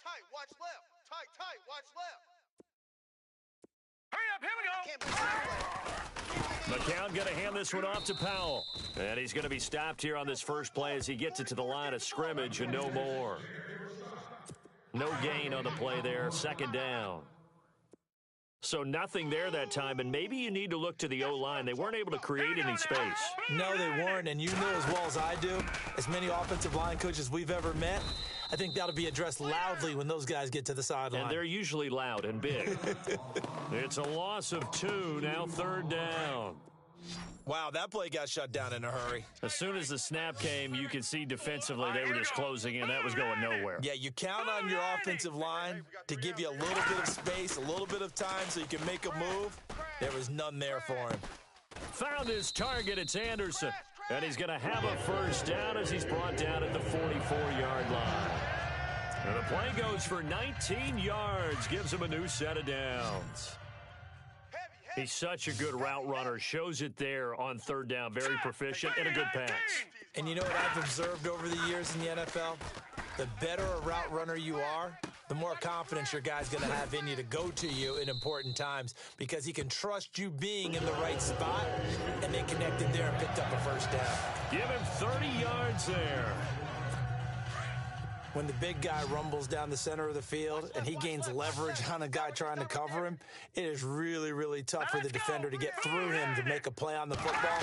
Tight, watch left. Tight, watch left. Hurry up, here we go. McCown going to hand this one off to Powell. And he's going to be stopped here on this first play as he gets it to the line of scrimmage and no more. No gain on the play there, second down. So nothing there that time, and maybe you need to look to the O-line. They weren't able to create any space. No, they weren't, and you know as well as I do, as many offensive line coaches we've ever met, I think that'll be addressed loudly when those guys get to the sideline. And they're usually loud and big. It's a loss of 2, now third down. Wow, that play got shut down in a hurry. As soon as the snap came, you could see defensively they were just closing in. That was going nowhere. Yeah, you count on your offensive line to give you a little bit of space, a little bit of time so you can make a move. There was none there for him. Found his target. It's Anderson. And he's going to have a first down as he's brought down at the 44-yard line. And the play goes for 19 yards, gives him a new set of downs. He's such a good route runner. Shows it there on third down. Very proficient and a good pass. And you know what I've observed over the years in the NFL? The better a route runner you are, the more confidence your guy's going to have in you to go to you in important times because he can trust you being in the right spot, and they connected there and picked up a first down. Give him 30 yards there. When the big guy rumbles down the center of the field and he gains leverage on a guy trying to cover him, it is really, really tough for the defender to get through him to make a play on the football.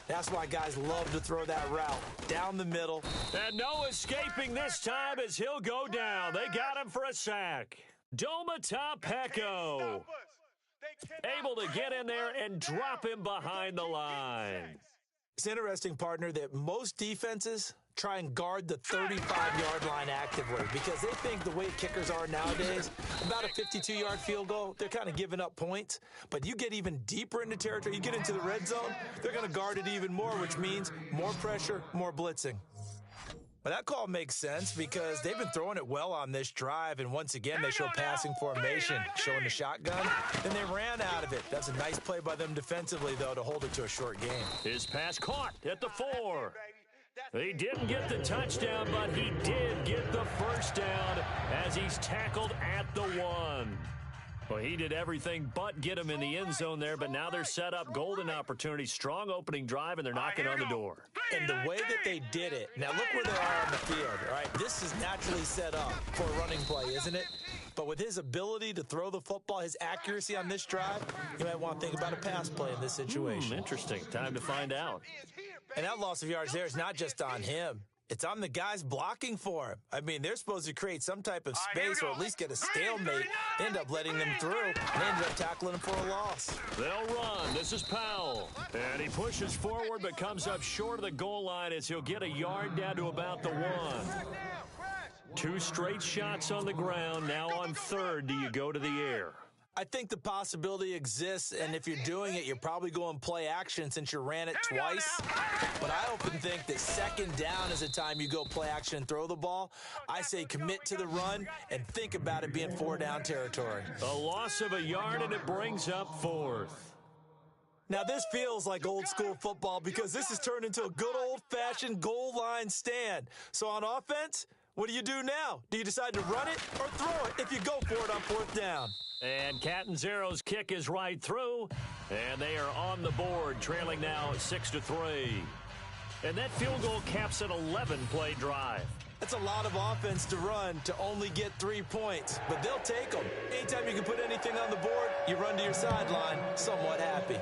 That's why guys love to throw that route down the middle. And no escaping this time as he'll go down. They got him for a sack. Domata Peko able to get in there and drop him behind the line. It's interesting, partner, that most defenses try and guard the 35-yard line actively because they think the way kickers are nowadays, about a 52-yard field goal, they're kind of giving up points. But you get even deeper into territory, you get into the red zone, they're going to guard it even more, which means more pressure, more blitzing. But that call makes sense because they've been throwing it well on this drive, and once again, they show passing formation, showing the shotgun, and they ran out of it. That's a nice play by them defensively, though, to hold it to a short game. His pass caught at the 4. He didn't get the touchdown, but he did get the first down as he's tackled at the 1. Well, he did everything but get him in the end zone there, but now they're set up. Golden opportunity, strong opening drive, and they're knocking on the door. And the way that they did it, now look where they are on the field, all right? This is naturally set up for a running play, isn't it? But with his ability to throw the football, his accuracy on this drive, you might want to think about a pass play in this situation. Interesting. Time to find out. And that loss of yards there is not just on him. It's on the guys blocking for him. I mean, they're supposed to create some type of space or at least get a stalemate. They end up letting them through, and they ended up tackling him for a loss. They'll run. This is Powell. And he pushes forward but comes up short of the goal line as he'll get a yard down to about the 1. 2 straight shots on the ground. Now on third, do you go to the air? I think the possibility exists, and if you're doing it, you're probably going play action since you ran it twice. But I often think that second down is the time you go play action and throw the ball. I say commit to the run and think about it being 4-down territory. A loss of a yard, and it brings up 4th. Now, this feels like old-school football because this has turned into a good old-fashioned goal line stand. So on offense, what do you do now? Do you decide to run it or throw it if you go for it on 4th down? And Catanzaro's kick is right through, and they are on the board, trailing now 6-3. And that field goal caps an 11-play drive. That's a lot of offense to run to only get 3 points, but they'll take them. Anytime you can put anything on the board, you run to your sideline somewhat happy.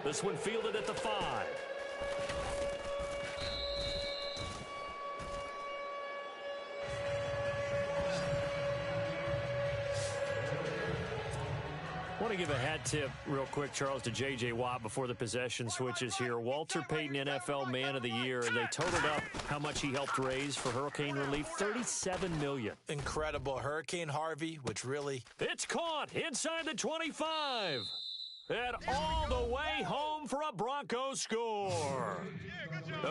This one fielded at the 5. I want to give a hat tip real quick, Charles, to J.J. Watt before the possession switches here. Walter Payton, NFL Man of the Year, and they totaled up how much he helped raise for hurricane relief, $37 million. Incredible. Hurricane Harvey, which really... It's caught inside the 25. And all the way home for a Broncos score.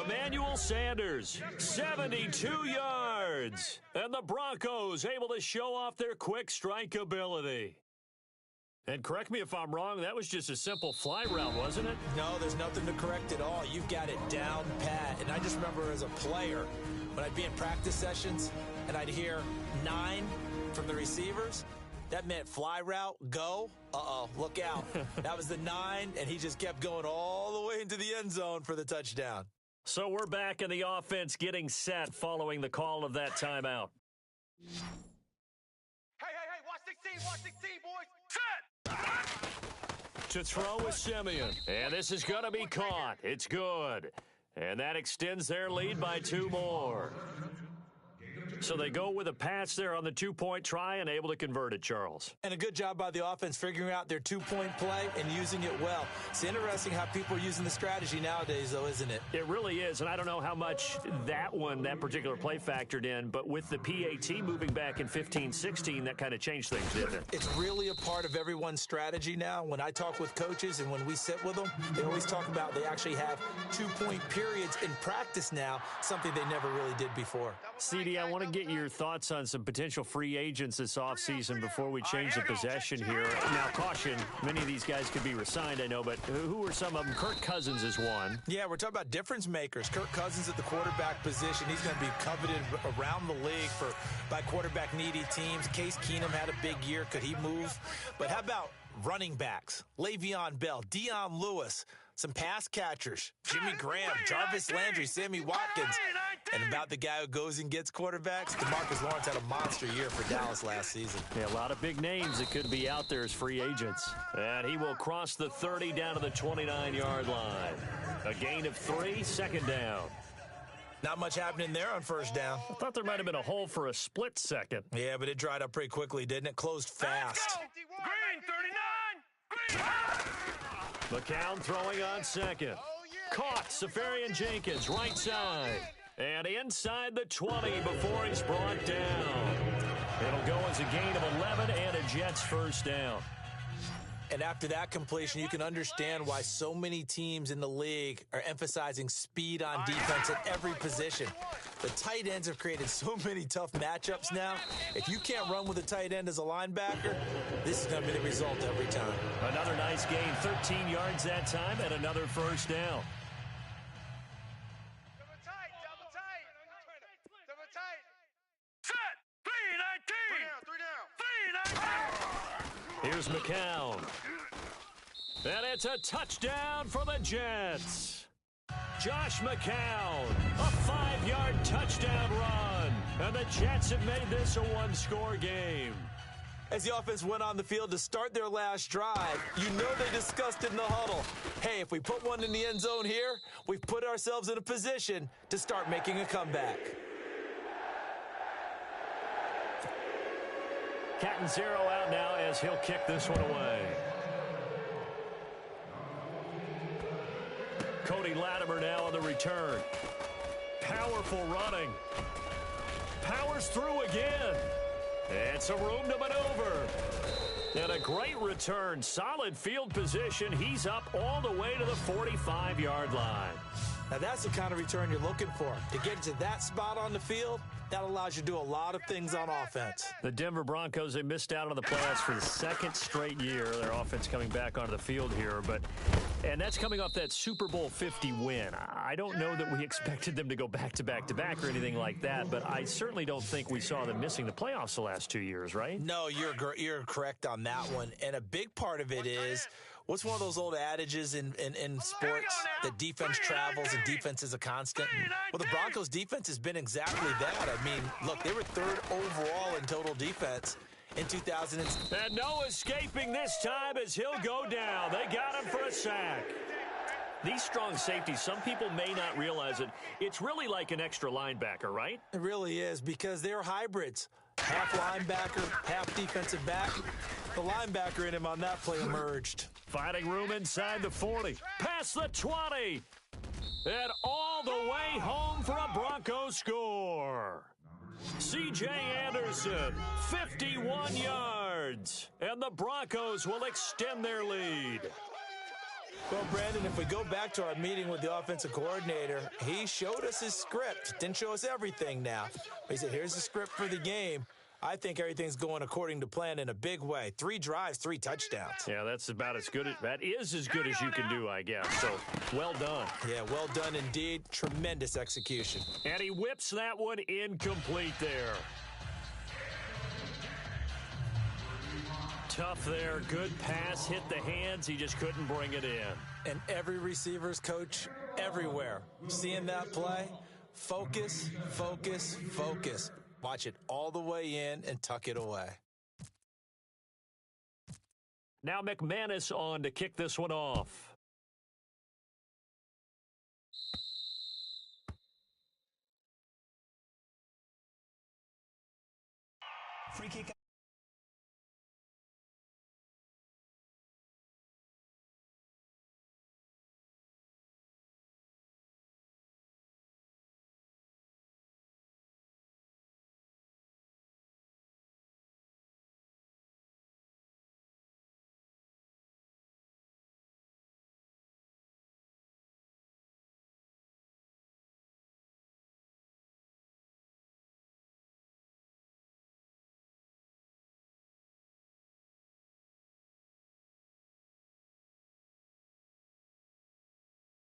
Emmanuel Sanders, 72 yards. And the Broncos able to show off their quick strike ability. And correct me if I'm wrong, that was just a simple fly route, wasn't it? No, there's nothing to correct at all. You've got it down pat. And I just remember as a player, when I'd be in practice sessions and I'd hear 9 from the receivers, that meant fly route, go. Uh-oh, look out. That was the 9, and he just kept going all the way into the end zone for the touchdown. So we're back in the offense getting set following the call of that timeout. Hey, watch 16, boys. Set! To throw is Simeon, and this is going to be caught. It's good. And that extends their lead by 2 more. So they go with a pass there on the 2-point try and able to convert it, Charles. And a good job by the offense figuring out their 2-point play and using it well. It's interesting how people are using the strategy nowadays, though, isn't it? It really is, and I don't know how much that particular play factored in, but with the PAT moving back in 15-16, that kind of changed things, didn't it? It's really a part of everyone's strategy now. When I talk with coaches and when we sit with them, they always talk about they actually have 2-point periods in practice now, something they never really did before. CD, I want to get your thoughts on some potential free agents this offseason before we change the possession here. Now, caution, many of these guys could be re-signed, I know, but who are some of them? Kirk Cousins is one. Yeah, we're talking about difference makers. Kirk Cousins at the quarterback position. He's going to be coveted around the league by quarterback-needy teams. Case Keenum had a big year. Could he move? But how about running backs? Le'Veon Bell, Dion Lewis, some pass catchers, Jimmy Graham, Jarvis Landry, Sammy Watkins. And about the guy who goes and gets quarterbacks, DeMarcus Lawrence had a monster year for Dallas last season. Yeah, a lot of big names that could be out there as free agents. And he will cross the 30 down to the 29-yard line. A gain of 3, second down. Not much happening there on first down. I thought there might have been a hole for a split second. Yeah, but it dried up pretty quickly, didn't it? Closed fast. Green, 39. McCown throwing on second. Caught, Safarian Jenkins, right side. And inside the 20 before he's brought down. It'll go as a gain of 11 and a Jets first down. And after that completion, you can understand why so many teams in the league are emphasizing speed on defense at every position. The tight ends have created so many tough matchups now. If you can't run with a tight end as a linebacker, this is going to be the result every time. Another nice gain, 13 yards that time, and another first down. Double tight. Set! 3-19. Here's McCown. And it's a touchdown for the Jets. Josh McCown, a 5-yard touchdown run. And the Jets have made this a 1-score game. As the offense went on the field to start their last drive, you know they discussed it in the huddle. Hey, if we put one in the end zone here, we've put ourselves in a position to start making a comeback. Catanzaro out now as he'll kick this one away. Cody Latimer now on the return. Powerful running. Powers through again. It's a room to maneuver. And a great return. Solid field position. He's up all the way to the 45-yard line. Now, that's the kind of return you're looking for. To get to that spot on the field, that allows you to do a lot of things on offense. The Denver Broncos, they missed out on the playoffs for the second straight year. Their offense coming back onto the field here. And that's coming off that Super Bowl 50 win. I don't know that we expected them to go back-to-back-to-back or anything like that, but I certainly don't think we saw them missing the playoffs the last 2 years, right? No, you're correct on that one. And a big part of it is, what's one of those old adages in sports that defense travels and defense is a constant? Well, the Broncos' defense has been exactly that. I mean, look, they were 3rd overall in total defense in 2000. And no escaping this time as he'll go down. They got him for a sack. These strong safeties, some people may not realize it. It's really like an extra linebacker, right? It really is, because they're hybrids. Half linebacker, half defensive back. The linebacker in him on that play emerged. Finding room inside the 40. Past the 20. And all the way home for a Broncos score. C.J. Anderson, 51 yards. And the Broncos will extend their lead. Well, Brandon, if we go back to our meeting with the offensive coordinator, he showed us his script. Didn't show us everything now. He said, here's the script for the game. I think everything's going according to plan in a big way. 3 drives, 3 touchdowns. Yeah, that's about as good. That is as good as you can do, I guess. So, well done. Yeah, well done indeed. Tremendous execution. And he whips that one incomplete there. Tough there. Good pass. Hit the hands. He just couldn't bring it in. And every receiver's coach everywhere. Seeing that play, focus, focus, focus. Watch it all the way in and tuck it away. Now McManus on to kick this one off. Free kick.